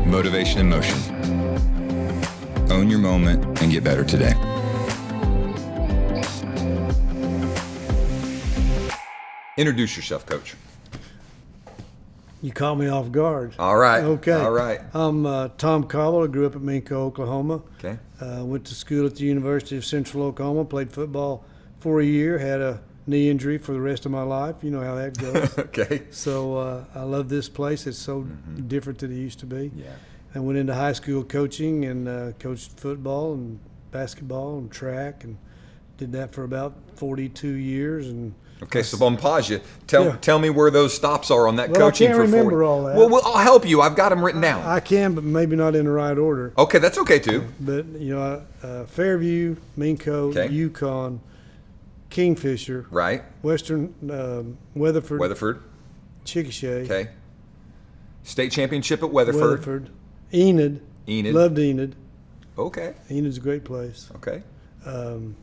motivation in motion. Own your moment and get better today. Introduce yourself, Coach. You caught me off guard. All right. Okay. All right. I'm Tom Cobble. I grew up at Minco, Oklahoma. Okay. Went to school at the University of Central Oklahoma. Played football for a year. Had a knee injury for the rest of my life. You know how that goes. Okay. So I love this place. It's so different than it used to be. Yeah. I went into high school coaching and coached football and basketball and track and did that for about 42 years. And Okay, so I'm pause you. Tell me where those stops are on that coaching I can't for 40. remember all that. Well, I'll help you. I've got them written down. I can, but maybe not in the right order. Okay, that's okay too. But, Fairview, Minco, Okay. Yukon, Kingfisher, Right. Western, Weatherford, Chickasha, Okay. State championship at Weatherford. Enid. Enid. Loved Enid. Okay. Enid's a great place. Okay. Um,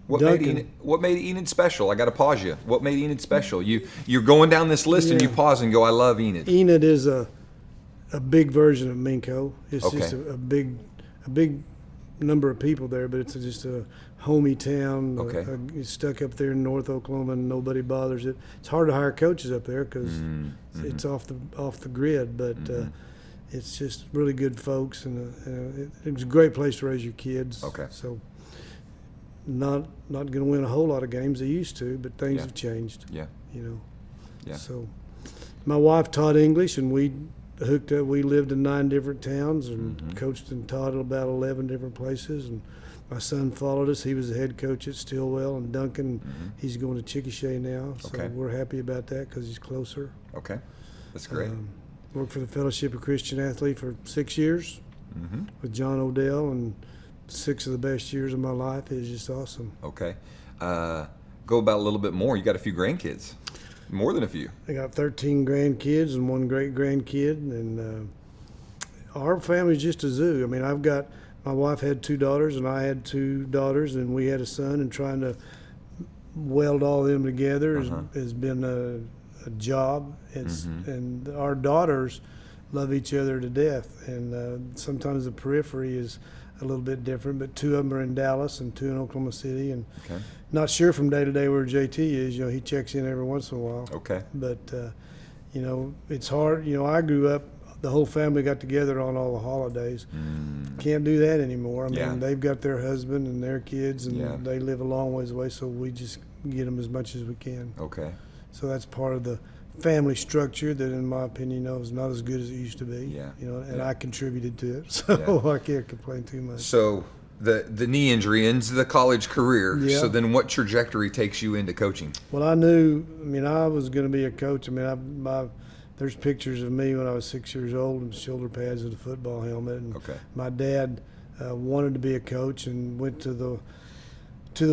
What Duncan. made Enid special? I got to pause you. What made Enid special? You're going down this list and you Yeah. pause and go, I love Enid. Enid is a big version of Minco. It's Okay. just a big number of people there, but it's just a homey town. Okay. It's stuck up there in North Oklahoma, and nobody bothers it. It's hard to hire coaches up there because it's off the grid, but it's just really good folks, and it was a great place to raise your kids. Okay. So not going to win a whole lot of games they used to, but things Yeah. have changed. Yeah. Yeah. So my wife taught English, and we hooked up. We lived in 9 different towns and coached and taught at about 11 different places. And my son followed us. He was the head coach at Stillwell and Duncan. He's going to Chickasha now, so Okay. we're happy about that because he's closer. Okay. That's great. Worked for the Fellowship of Christian Athlete for 6 years with John Odell, and 6 of the best years of my life. It was just awesome. Okay. Go about a little bit more. You got a few grandkids. More than a few. I got 13 grandkids and 1 great grandkid, and our family's just a zoo. I mean, my wife had 2 daughters, and I had 2 daughters, and we had a son, and trying to weld all of them together has been a job. And our daughters love each other to death, and sometimes the periphery is a little bit different, but 2 of them are in Dallas and 2 in Oklahoma City, and not sure from day to day where JT is. He checks in every once in a while. Okay. But it's hard. I grew up, the whole family got together on all the holidays. Can't do that anymore. I mean, they've got their husband and their kids, and they live a long ways away, so we just get them as much as we can. Okay. So that's part of the family structure that, in my opinion, is not as good as it used to be. Yeah. And I contributed to it, so I can't complain too much. So the knee injury ends the college career. Yeah. So then what trajectory takes you into coaching? Well, I was going to be a coach. There's pictures of me when I was 6 years old and shoulder pads and a football helmet. And my dad wanted to be a coach and went to the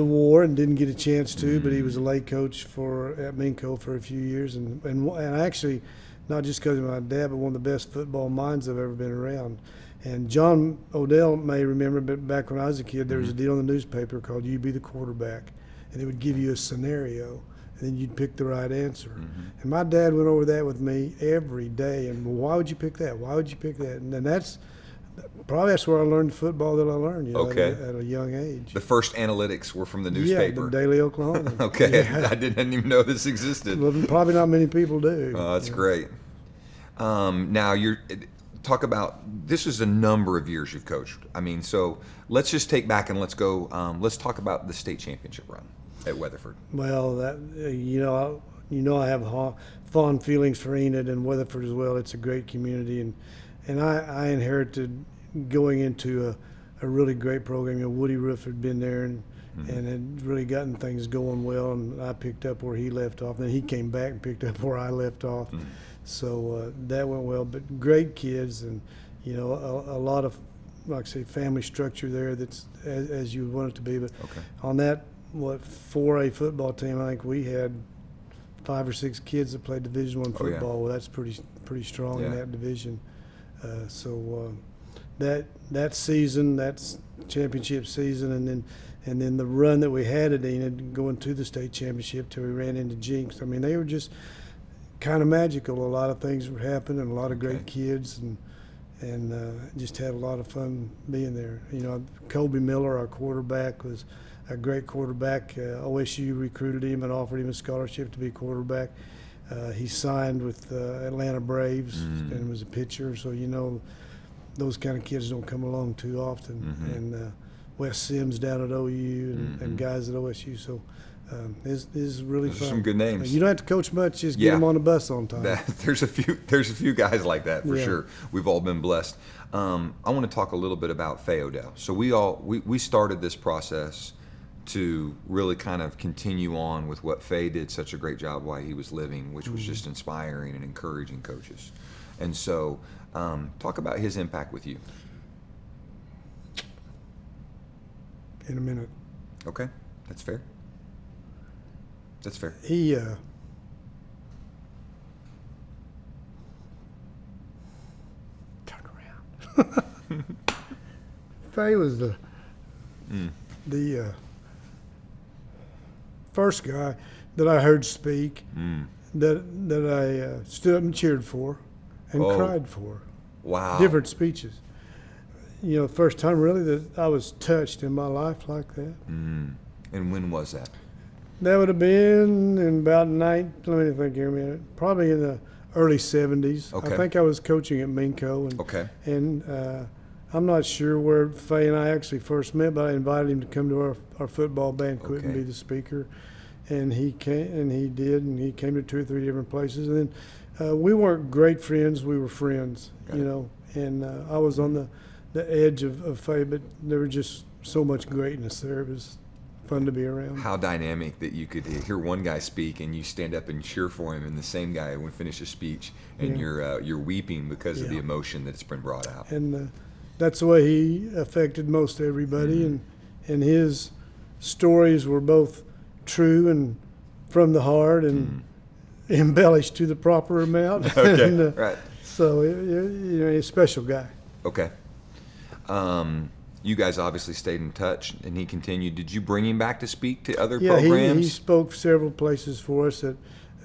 war and didn't get a chance to, but he was a late coach at Minco for a few years. And actually, not just because of my dad, but one of the best football minds I've ever been around. And John Odell may remember, but back when I was a kid, there was a deal in the newspaper called "You Be the Quarterback," and it would give you a scenario, and then you'd pick the right answer. And my dad went over that with me every day. And why would you pick that? Why would you pick that? And then that's where I learned the football that I learned. At a young age. The first analytics were from the newspaper. Yeah, the Daily Oklahoman. Okay. Yeah. I didn't even know this existed. Well, probably not many people do. Oh, that's great. Now talk about, this is a number of years you've coached. I mean, so let's just take back and let's go. Let's talk about the state championship run at Weatherford. Well, I have fond feelings for Enid and Weatherford as well. It's a great community, and I inherited going into a really great program. Woody Roof had been there and had really gotten things going well, and I picked up where he left off. Then he came back and picked up where I left off. So that went well. But great kids, and a lot of, like I say, family structure there that's as you want it to be. But on that 4A football team, I think we had 5 or 6 kids that played Division I football. Well, that's pretty strong in that division. That season, that's championship season, and then the run that we had at Enid going to the state championship till we ran into Jinx. I mean, they were just kind of magical. A lot of things were happening, a lot of great kids, and just had a lot of fun being there. You know, Colby Miller, our quarterback, was a great quarterback. OSU recruited him and offered him a scholarship to be quarterback. He signed with Atlanta Braves and was a pitcher. So, you know, those kind of kids don't come along too often. And Wes Sims down at OU and guys at OSU. So this is really Those fun. are some good names. You don't have to coach much; just get them on the bus on time. There's a few guys like that for sure. We've all been blessed. I want to talk a little bit about Faye Odell. So we started this process to really kind of continue on with what Faye did such a great job while he was living, which was just inspiring and encouraging coaches. And so, talk about his impact with you. In a minute. Okay, that's fair. That's fair. He turn around. Faye was the first guy that I heard speak that I stood up and cheered for and cried for. Wow. Different speeches. You know, first time really that I was touched in my life like that. And when was that? That would have been in about let me think here a minute, probably in the early 70s. Okay. I think I was coaching at Minco. And I'm not sure where Faye and I actually first met, but I invited him to come to our football banquet and be the speaker. And he came, and he did, and he came to 2 or 3 different places. And then we weren't great friends, we were friends, you know. And I was on the edge of Faye, but there was just so much greatness there. It was fun to be around. How dynamic that you could hear one guy speak and you stand up and cheer for him, and the same guy would finish a speech and you're weeping because of the emotion that's been brought out. And that's the way he affected most everybody, and his stories were both true and from the heart and embellished to the proper amount. And, right. So you know, he's a special guy. Okay. You guys obviously stayed in touch, and he continued. Did you bring him back to speak to other programs? He spoke several places for us at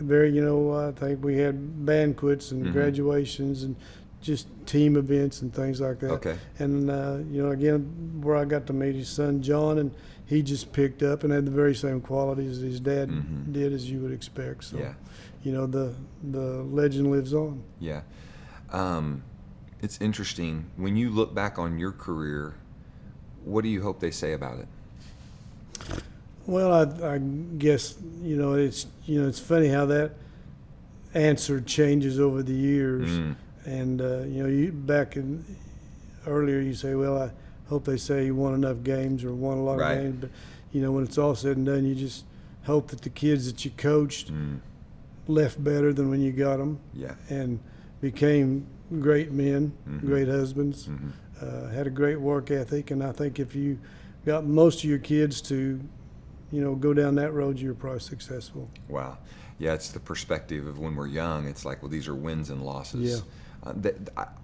you know, I think we had banquets and graduations and just team events and things like that. Okay. And, you know, again, where I got to meet his son, John, and he just picked up and had the very same qualities as his dad did, as you would expect. So, you know, the legend lives on. Yeah. It's interesting. When you look back on your career, what do you hope they say about it? Well, I guess, you know, it's funny how that answer changes over the years. And, you know, earlier you say, well, I hope they say you won enough games or won a lot of games. But, you know, when it's all said and done, you just hope that the kids that you coached left better than when you got them. Yeah. And became great men, great husbands, had a great work ethic. And I think if you got most of your kids to, you know, go down that road, you're probably successful. Wow. Yeah, it's the perspective of when we're young. It's like, well, these are wins and losses. Yeah.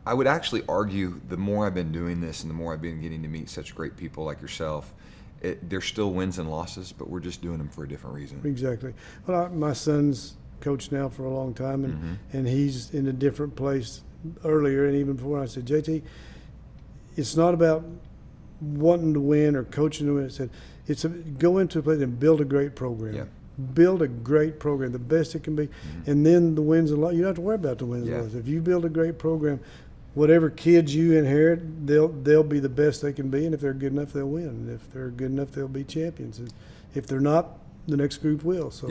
I would actually argue the more I've been doing this and the more I've been getting to meet such great people like yourself, there's still wins and losses, but we're just doing them for a different reason. Exactly. Well, my son's coached now for a long time, and he's in a different place earlier, and even before I said, JT, it's not about wanting to win or coaching to win. It's go into a place and build a great program. Yeah. Build a great program, the best it can be, and then the wins and losses. You don't have to worry about the wins and losses. If you build a great program, whatever kids you inherit, they'll be the best they can be, and if they're good enough, they'll win. And if they're good enough, they'll be champions. And if they're not, the next group will. So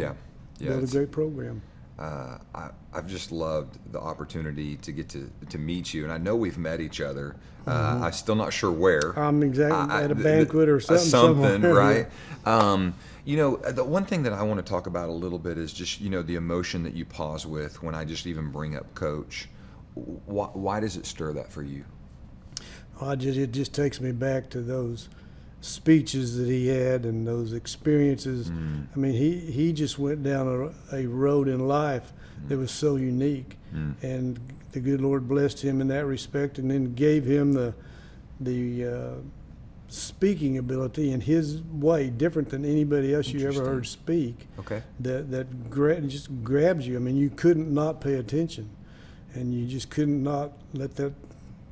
build a great program. I've just loved the opportunity to get to meet you, and I know we've met each other. I'm still not sure where. I'm exactly at a banquet or something. Something, right? You know, the one thing that I want to talk about a little bit is just, you know, the emotion that you pause with when I just even bring up Coach. Why does it stir that for you? It just takes me back to those speeches that he had and those experiences. I mean, he just went down a road in life that was so unique, and the good Lord blessed him in that respect, and then gave him the speaking ability in his way, different than anybody else you ever heard speak. Okay. That just grabs you. I mean, you couldn't not pay attention, and you just couldn't not let that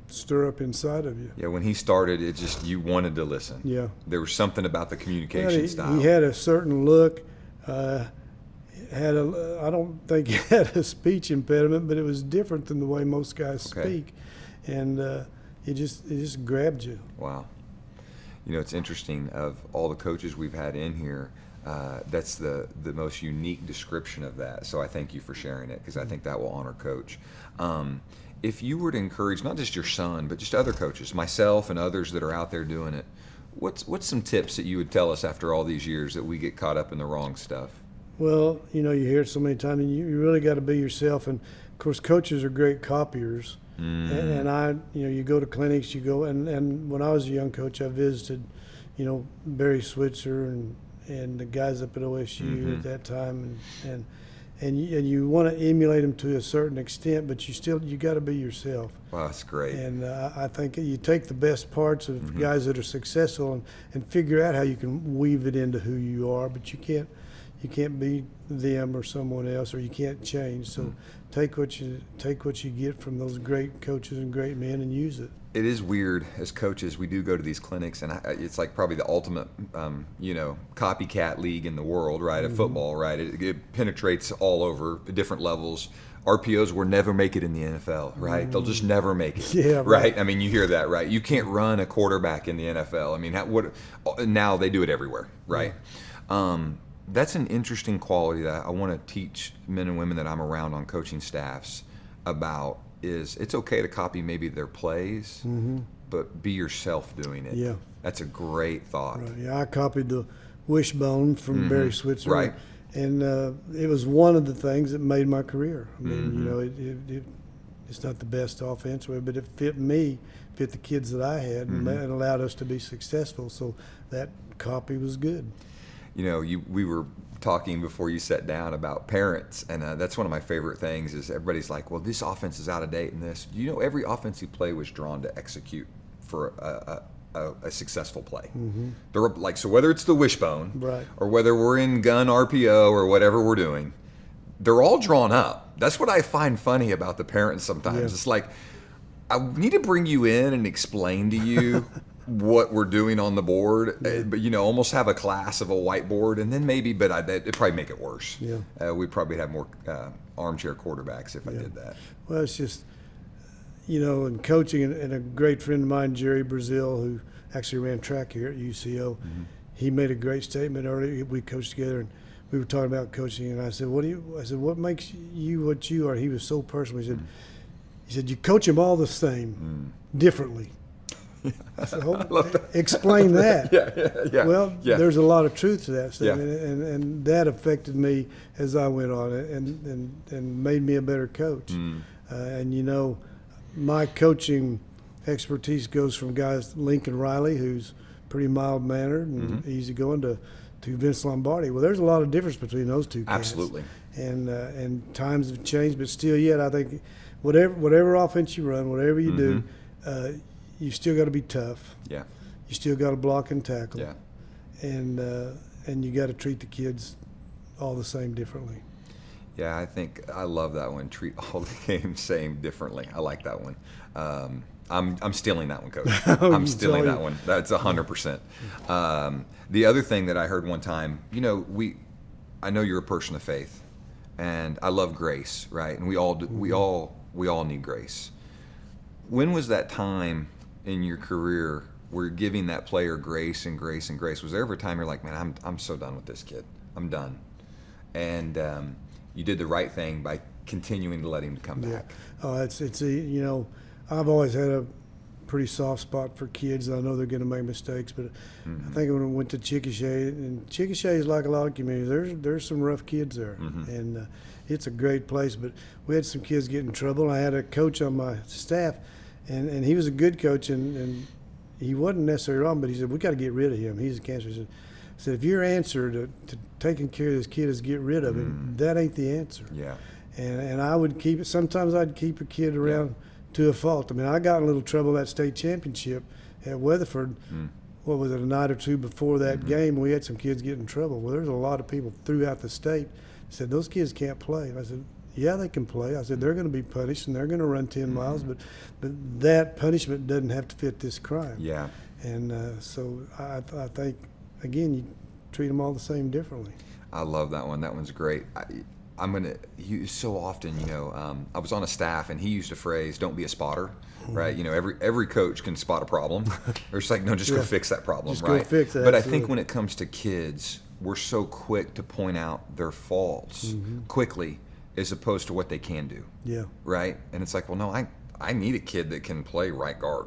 stir up inside of you. Yeah, when he started, it just, you wanted to listen. Yeah. There was something about the communication style. He had a certain look. I don't think he had a speech impediment, but it was different than the way most guys speak, and it just grabbed you. Wow. You know, it's interesting, of all the coaches we've had in here, that's the most unique description of that. So I thank you for sharing it, because I think that will honor Coach. If you were to encourage not just your son, but just other coaches, myself and others that are out there doing it, what's some tips that you would tell us after all these years that we get caught up in the wrong stuff? Well, you know, you hear it so many times, and you really got to be yourself. And of course, coaches are great copiers. And you go to clinics, and when I was a young coach, I visited, Barry Switzer and the guys up at OSU at that time, and you want to emulate them to a certain extent, but you got to be yourself. Wow, that's great. And I think you take the best parts of guys that are successful and figure out how you can weave it into who you are, but you can't be them or someone else, or you can't change. So take what you get from those great coaches and great men and use it. It is weird, as coaches, we do go to these clinics, and it's like probably the ultimate, copycat league in the world, right? Of football, right? It penetrates all over different levels. RPOs will never make it in the NFL, right? They'll just never make it, yeah, right? I mean, you hear that, right? You can't run a quarterback in the NFL. I mean, now they do it everywhere, right? That's an interesting quality that I want to teach men and women that I'm around on coaching staffs about. Is it's okay to copy maybe their plays, but be yourself doing it. Yeah. That's a great thought. Right. Yeah, I copied the wishbone from Barry Switzer. Right. And it was one of the things that made my career. I mean, it's not the best offense, but it fit me, fit the kids that I had, and allowed us to be successful. So that copy was good. We were talking before you sat down about parents, and that's one of my favorite things is everybody's like, well, this offense is out of date, and this. Every offensive play was drawn to execute for a successful play. They're like, so whether it's the wishbone, right, or whether we're in gun RPO or whatever we're doing, they're all drawn up. That's what I find funny about the parents sometimes. Yeah. It's like, I need to bring you in and explain to you what we're doing on the board, but almost have a class of a whiteboard, and then maybe, but it'd probably make it worse. Yeah, we'd probably have more armchair quarterbacks if I did that. Well, it's just, in coaching, and a great friend of mine, Jerry Brazil, who actually ran track here at UCO, he made a great statement earlier. We coached together, and we were talking about coaching, and I said, what makes you what you are? He was so personal. He said, you coach them all the same, differently. I said, explain that. Yeah. Well, there's a lot of truth to that statement, and that affected me as I went on, and made me a better coach. And my coaching expertise goes from guys Lincoln Riley, who's pretty mild-mannered and easygoing, to Vince Lombardi. Well, there's a lot of difference between those two guys. Absolutely. And times have changed, but still, yet I think whatever offense you run, whatever you do, you still got to be tough. Yeah. You still got to block and tackle. Yeah. And you got to treat the kids all the same differently. Yeah, I love that one. Treat all the games same differently. I like that one. I'm stealing that one, Coach. I'm stealing that one. That's 100%. The other thing that I heard one time, I know you're a person of faith, and I love grace, right? And we all need grace. When was that time in your career where you're giving that player grace and grace and grace? Was there ever a time you're like, man, I'm so done with this kid. I'm done. And you did the right thing by continuing to let him come back. I've always had a pretty soft spot for kids. I know they're going to make mistakes, but I think when I went to Chickasha, and Chickasha is like a lot of communities, there's some rough kids there, and it's a great place. But we had some kids get in trouble. I had a coach on my staff, and he was a good coach, and he wasn't necessarily wrong, but he said, we got to get rid of him. He's a cancer. He said, if your answer to taking care of this kid is get rid of him, that ain't the answer. Yeah. And I would keep it. Sometimes I'd keep a kid around to a fault. I mean, I got in a little trouble at state championship at Weatherford what was it, a night or two before that game, we had some kids get in trouble. Well, there's a lot of people throughout the state said, those kids can't play. And I said, yeah, they can play. I said, they're going to be punished and they're going to run 10 miles, but that punishment doesn't have to fit this crime. Yeah. And so I think, again, you treat them all the same differently. I love that one. That one's great. I'm going to use so often, I was on a staff and he used a phrase, don't be a spotter, right? Every coach can spot a problem. Or it's like, no, just go fix that problem, just right? Go fix it, but absolutely. I think when it comes to kids, we're so quick to point out their faults quickly as opposed to what they can do. Yeah. Right? And it's like, well, no, I need a kid that can play right guard.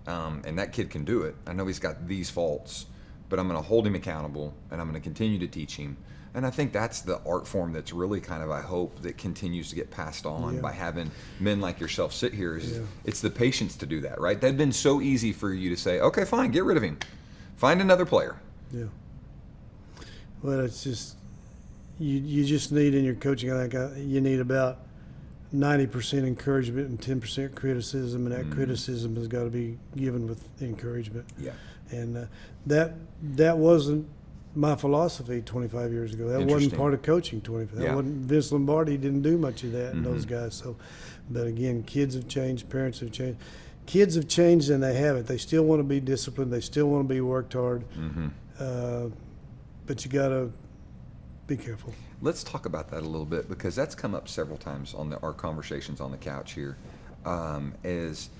And that kid can do it. I know he's got these faults, but I'm going to hold him accountable and I'm going to continue to teach him. And I think that's the art form that's really kind of, I hope, that continues to get passed on by having men like yourself sit here. It's the patience to do that, right? That'd been so easy for you to say, okay, fine, get rid of him. Find another player. Yeah. Well, it's just, you just need in your coaching, I think you need about 90% encouragement and 10% criticism, and that criticism has got to be given with encouragement. Yeah. And that wasn't my philosophy 25 years ago. That wasn't part of coaching 25. That wasn't Vince Lombardi didn't do much of that and those guys. So, but again, kids have changed, parents have changed. Kids have changed and they haven't. They still want to be disciplined. They still want to be worked hard. But you got to be careful. Let's talk about that a little bit because that's come up several times on our conversations on the couch here. Is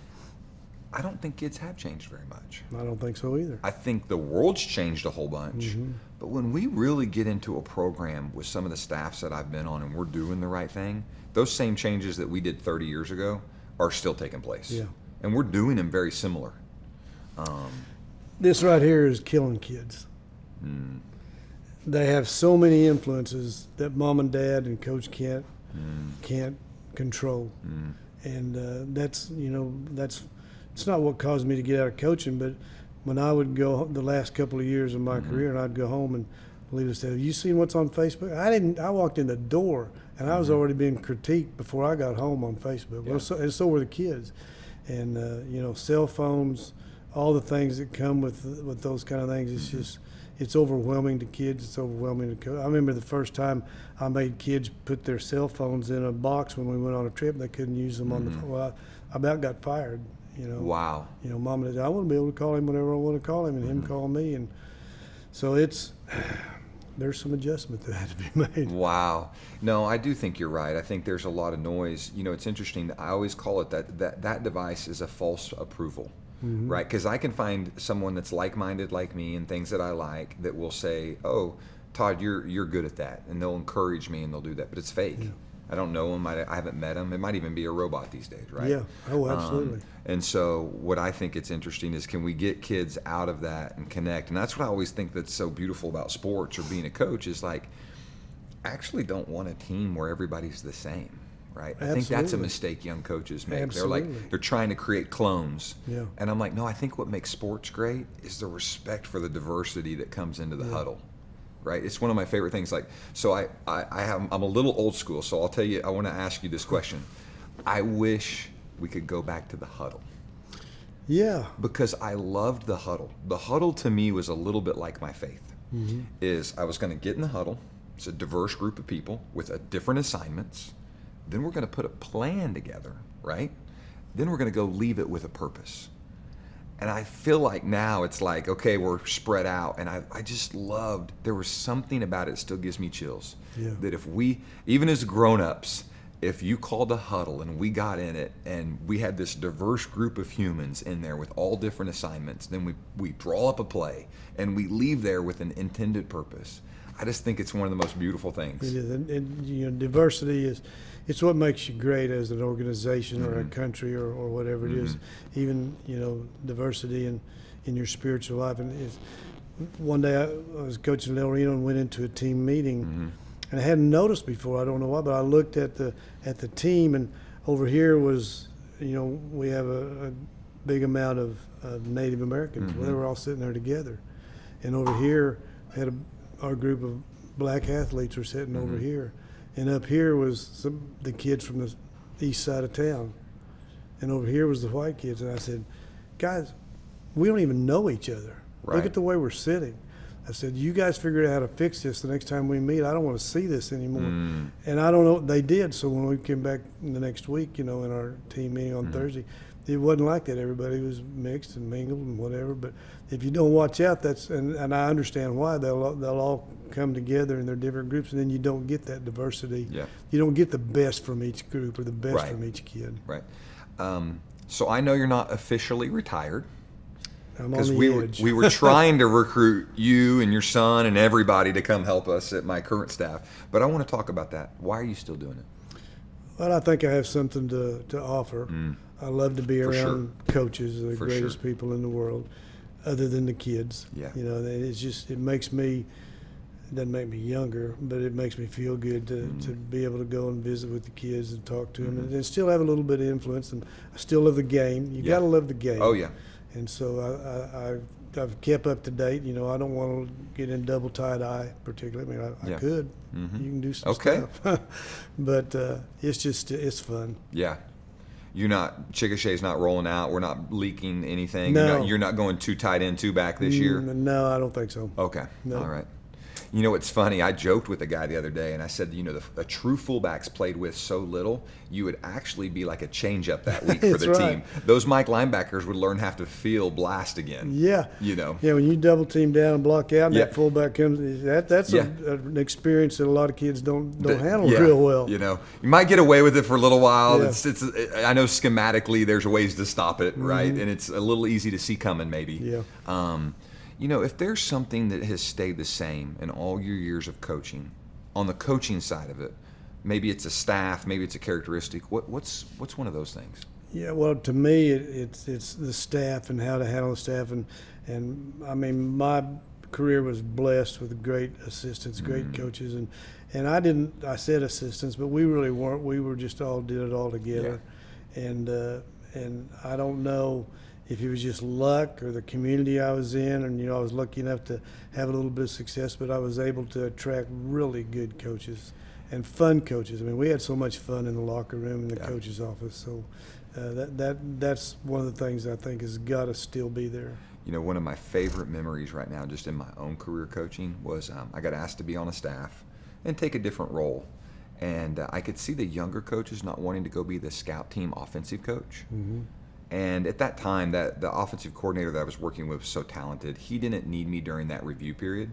I don't think kids have changed very much. I don't think so either. I think the world's changed a whole bunch. But when we really get into a program with some of the staffs that I've been on and we're doing the right thing, those same changes that we did 30 years ago are still taking place. Yeah. And we're doing them very similar. This right here is killing kids. They have so many influences that mom and dad and coach can't control. And that's it's not what caused me to get out of coaching, but when I would go the last couple of years of my career and I'd go home and Lita said, have you seen what's on Facebook? I walked in the door and I was already being critiqued before I got home on Facebook. Well, and so were the kids. And, cell phones, all the things that come with those kind of things, it's just, it's overwhelming to kids. It's overwhelming to coach. I remember the first time I made kids put their cell phones in a box when we went on a trip. They couldn't use them on the phone. Well, I about got fired. Wow. Mom and dad, I want to be able to call him whenever I want to call him, and him call me, and so there's some adjustment that had to be made. Wow. No, I do think you're right. I think there's a lot of noise. It's interesting. I always call it that device is a false approval, right? Because I can find someone that's like-minded like me and things that I like that will say, "Oh, Todd, you're good at that," and they'll encourage me and they'll do that, but it's fake. Yeah. I don't know him. I haven't met him. It might even be a robot these days, right? Yeah. Oh, absolutely. And so what I think it's interesting is can we get kids out of that and connect? And that's what I always think that's so beautiful about sports or being a coach is like, I actually don't want a team where everybody's the same, right? Absolutely. I think that's a mistake young coaches make. Absolutely. They're trying to create clones. Yeah. And I'm like, no, I think what makes sports great is the respect for the diversity that comes into the huddle. Right, it's one of my favorite things. Like, so I'm a little old school. So I'll tell you, I want to ask you this question. I wish we could go back to the huddle. Yeah. Because I loved the huddle. The huddle to me was a little bit like my faith. Is I was going to get in the huddle. It's a diverse group of people with different assignments. Then we're going to put a plan together, right? Then we're going to go leave it with a purpose. And I feel like now it's like, okay, we're spread out. And I just loved, there was something about it still gives me chills. Yeah. That if we, even as grown-ups, if you called a huddle and we got in it and we had this diverse group of humans in there with all different assignments, then we draw up a play and we leave there with an intended purpose. I just think it's one of the most beautiful things. It is. And diversity it's what makes you great as an organization or a country or whatever it is. Even, diversity in your spiritual life. And one day I was coaching Reno and went into a team meeting, and I hadn't noticed before. I don't know why, but I looked at the team, and over here was, we have a big amount of Native Americans. Well, they were all sitting there together, and over here had our group of black athletes were sitting over here. And up here was the kids from the east side of town. And over here was the white kids. And I said, guys, we don't even know each other. Look at the way we're sitting. I said, you guys figure out how to fix this the next time we meet. I don't want to see this anymore. And I don't know, they did. So when we came back the next week, in our team meeting on Thursday, it wasn't like that. Everybody was mixed and mingled and whatever. But if you don't watch out, and I understand why, they'll all come together in their different groups, and then you don't get that diversity. Yeah. You don't get the best from each group or the best from each kid. Right. So I know you're not officially retired. Because we were trying to recruit you and your son and everybody to come help us at my current staff. But I want to talk about that. Why are you still doing it? Well, I think I have something to offer. I love to be around coaches, the greatest people in the world, other than the kids. Yeah. It's just, it doesn't make me younger, but it makes me feel good to be able to go and visit with the kids and talk to them and still have a little bit of influence. And I still love the game. You got to love the game. Oh, yeah. And so I've kept up to date. I don't want to get in double tie-dye particularly. I mean, I could. You can do some stuff. But it's fun. Yeah. Chickasha's not rolling out. We're not leaking anything. No. You're not going too tight end, too back this year? No, I don't think so. Okay. No. All right. It's funny. I joked with a guy the other day, and I said, a true fullback's played with so little, you would actually be like a change-up that week for the team. Those Mike linebackers would learn how to feel blast again. Yeah. Yeah, when you double team down and block out, and that fullback comes, that's an experience that a lot of kids don't handle real well. You might get away with it for a little while. Yeah. I know schematically there's ways to stop it, right? And it's a little easy to see coming, maybe. Yeah. If there's something that has stayed the same in all your years of coaching, on the coaching side of it, maybe it's a staff, maybe it's a characteristic. What's one of those things? Yeah, well, to me, it's the staff and how to handle the staff, and I mean, my career was blessed with great assistants, great coaches, and I said assistants, but we really weren't. We were just all did it all together, and I don't know if it was just luck or the community I was in, and I was lucky enough to have a little bit of success, but I was able to attract really good coaches and fun coaches. I mean, we had so much fun in the locker room and the coach's office. So that's one of the things I think has got to still be there. One of my favorite memories right now, just in my own career coaching, was I got asked to be on a staff and take a different role. And I could see the younger coaches not wanting to go be the scout team offensive coach. And at that time, that the offensive coordinator that I was working with was so talented, he didn't need me during that review period.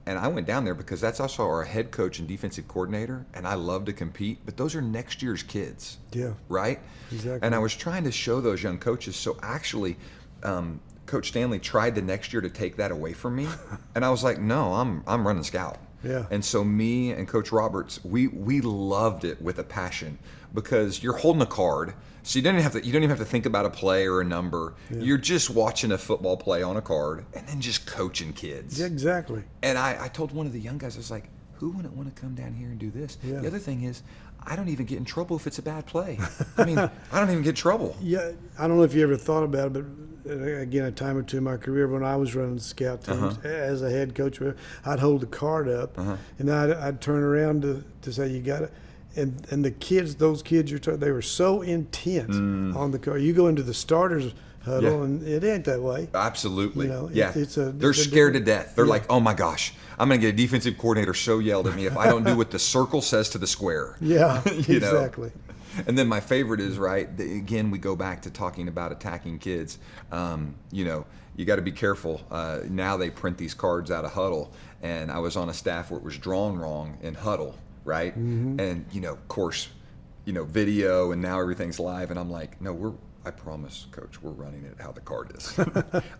And I went down there because that's also our head coach and defensive coordinator, and I love to compete, but those are next year's kids. Yeah. Right? Exactly. And I was trying to show those young coaches, so actually Coach Stanley tried the next year to take that away from me, and I was like, no, I'm running scout. Yeah. And so me and Coach Roberts, we loved it with a passion, because you're holding a card, so you don't even have to think about a play or a number. Yeah. You're just watching a football play on a card and then just coaching kids. Yeah, exactly. And I told one of the young guys, I was like, who wouldn't want to come down here and do this? Yeah. The other thing is, I don't even get in trouble if it's a bad play. I mean, I don't even get in trouble. Yeah, I don't know if you ever thought about it, but again, a time or two in my career when I was running the scout teams as a head coach, I'd hold the card up, and I'd turn around to say, you got it. And the kids, those kids they were so intent on the card. You go into the starters huddle, and it ain't that way. Absolutely. They're scared to death. They're like, oh my gosh, I'm going to get a defensive coordinator so yelled at me if I don't do what the circle says to the square. Yeah, exactly. And then my favorite is, again, we go back to talking about attacking kids. You got to be careful. Now they print these cards out of huddle, and I was on a staff where it was drawn wrong in huddle, right? And, of course, video, and now everything's live, and I'm like, no, I promise, Coach, we're running it how the card is.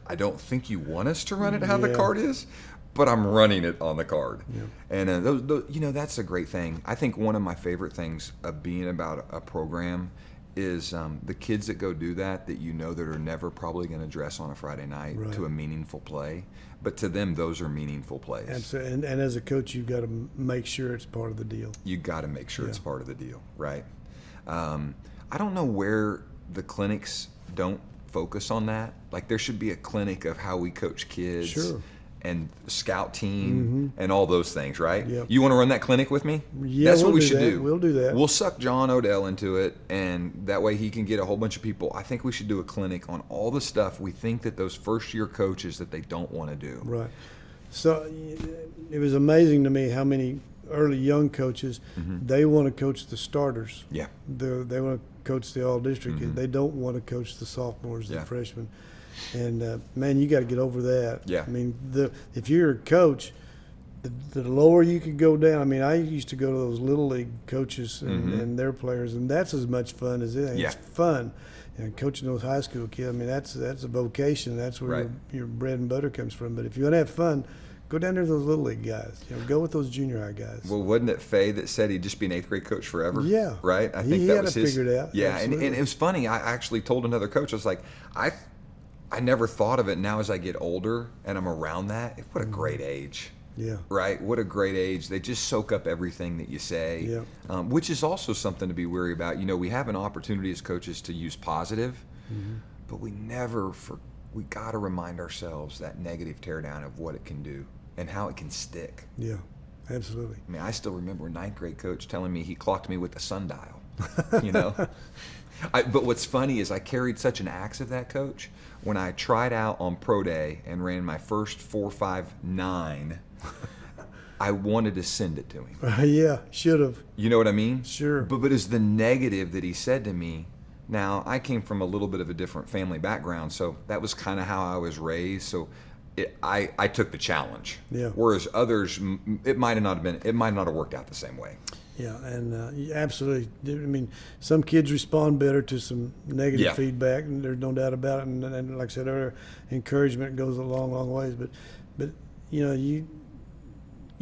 I don't think you want us to run it how the card is, but I'm running it on the card. Yeah. And that's a great thing. I think one of my favorite things of being about a program is the kids that go do that that are never probably going to dress on a Friday night to a meaningful play, but to them those are meaningful plays. And as a coach, you've got to make sure it's part of the deal. You got to make sure it's part of the deal, right? I don't know where the clinics don't focus on that. Like, there should be a clinic of how we coach kids. Sure. and scout team and all those things, right? Yep. You want to run that clinic with me? Yeah, That's what we'll we do should that. do. We'll do that. We'll suck John Odell into it, and that way he can get a whole bunch of people. I think we should do a clinic on all the stuff we think that those first-year coaches that they don't want to do. Right. So it was amazing to me how many early young coaches, they want to coach the starters. Yeah. They want to coach the all-district. They don't want to coach the sophomores, the freshmen. And, man, you got to get over that. Yeah. I mean, if you're a coach, the lower you could go down. I mean, I used to go to those Little League coaches and their players, and that's as much fun as anything. Yeah. It's fun. And coaching those high school kids, I mean, that's a vocation. That's where your bread and butter comes from. But if you want to have fun, go down there to those Little League guys. Go with those junior high guys. Well, wasn't it Faye that said he'd just be an 8th grade coach forever? Yeah. Right? I think he that had was it his. figured out. Yeah, and Absolutely. it was funny. I actually told another coach, I was like, I never thought of it. Now as I get older and I'm around that, what a great age. Yeah. Right? What a great age. They just soak up everything that you say, which is also something to be wary about. We have an opportunity as coaches to use positive, but we got to remind ourselves that negative teardown of what it can do and how it can stick. Yeah, absolutely. I mean, I still remember a 9th grade coach telling me he clocked me with the sundial, But what's funny is I carried such an axe of that coach. When I tried out on pro day and ran my first 4.59, I wanted to send it to him. Yeah, should have. You know what I mean? Sure. But it's the negative that he said to me. Now, I came from a little bit of a different family background, so that was kind of how I was raised. So I took the challenge. Yeah. Whereas others, it might not have worked out the same way. Yeah, and absolutely. I mean, some kids respond better to some negative feedback, and there's no doubt about it. And like I said earlier, encouragement goes a long, long ways. But you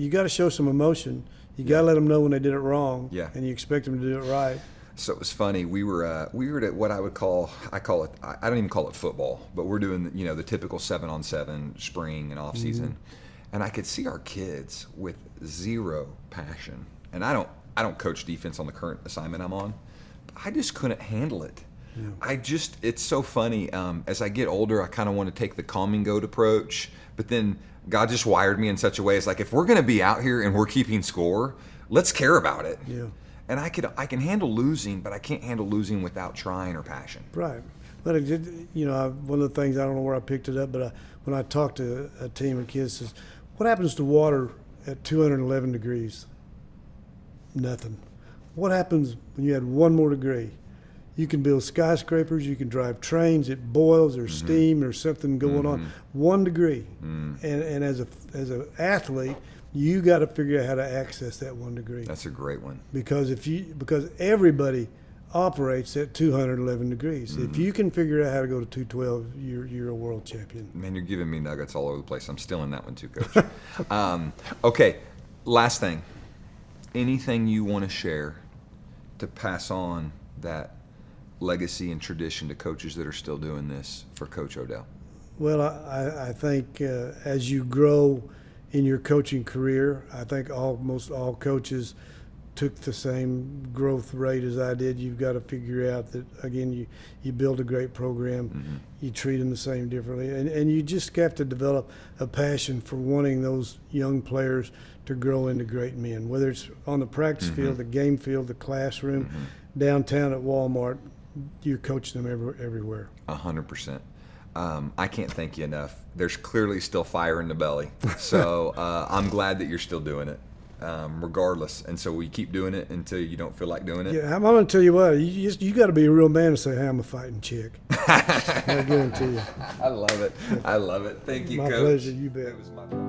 got to show some emotion. You got to let them know when they did it wrong. Yeah. And you expect them to do it right. So it was funny. We were at what I call it. I don't even call it football, but we're doing the typical 7-on-7 spring and off season, and I could see our kids with zero passion. And I don't coach defense on the current assignment I'm on. I just couldn't handle it. Yeah. It's so funny. As I get older, I kind of want to take the calm and goat approach, but then God just wired me in such a way. It's like, if we're going to be out here and we're keeping score, let's care about it. Yeah. And I can handle losing, but I can't handle losing without trying or passion. Right. But one of the things, I don't know where I picked it up, but when I talked to a team of kids, says, what happens to water at 211 degrees? Nothing. What happens when you add one more degree? You can build skyscrapers, you can drive trains, it boils, there's steam, there's something going on. 1 degree. And as an athlete, you got to figure out how to access that 1 degree. That's a great one. Because everybody operates at 211 degrees. If you can figure out how to go to 212, you're a world champion. Man, you're giving me nuggets all over the place. I'm still in that one too, Coach. Okay, last thing. Anything you want to share to pass on that legacy and tradition to coaches that are still doing this for Coach Odell? Well, I think as you grow in your coaching career, I think almost all coaches took the same growth rate as I did. You've got to figure out that, again, you build a great program, you treat them the same differently, and you just have to develop a passion for wanting those young players to grow into great men, whether it's on the practice field, the game field, the classroom, downtown at Walmart. You're coaching them everywhere. 100%. I can't thank you enough. There's clearly still fire in the belly. So I'm glad that you're still doing it, regardless. And so we keep doing it until you don't feel like doing it. Yeah, I'm going to tell you what, you got to be a real man to say, hey, I'm a fighting chick. I guarantee you. I love it. I love it. Thank you, My Coach. pleasure, you bet. It was my pleasure.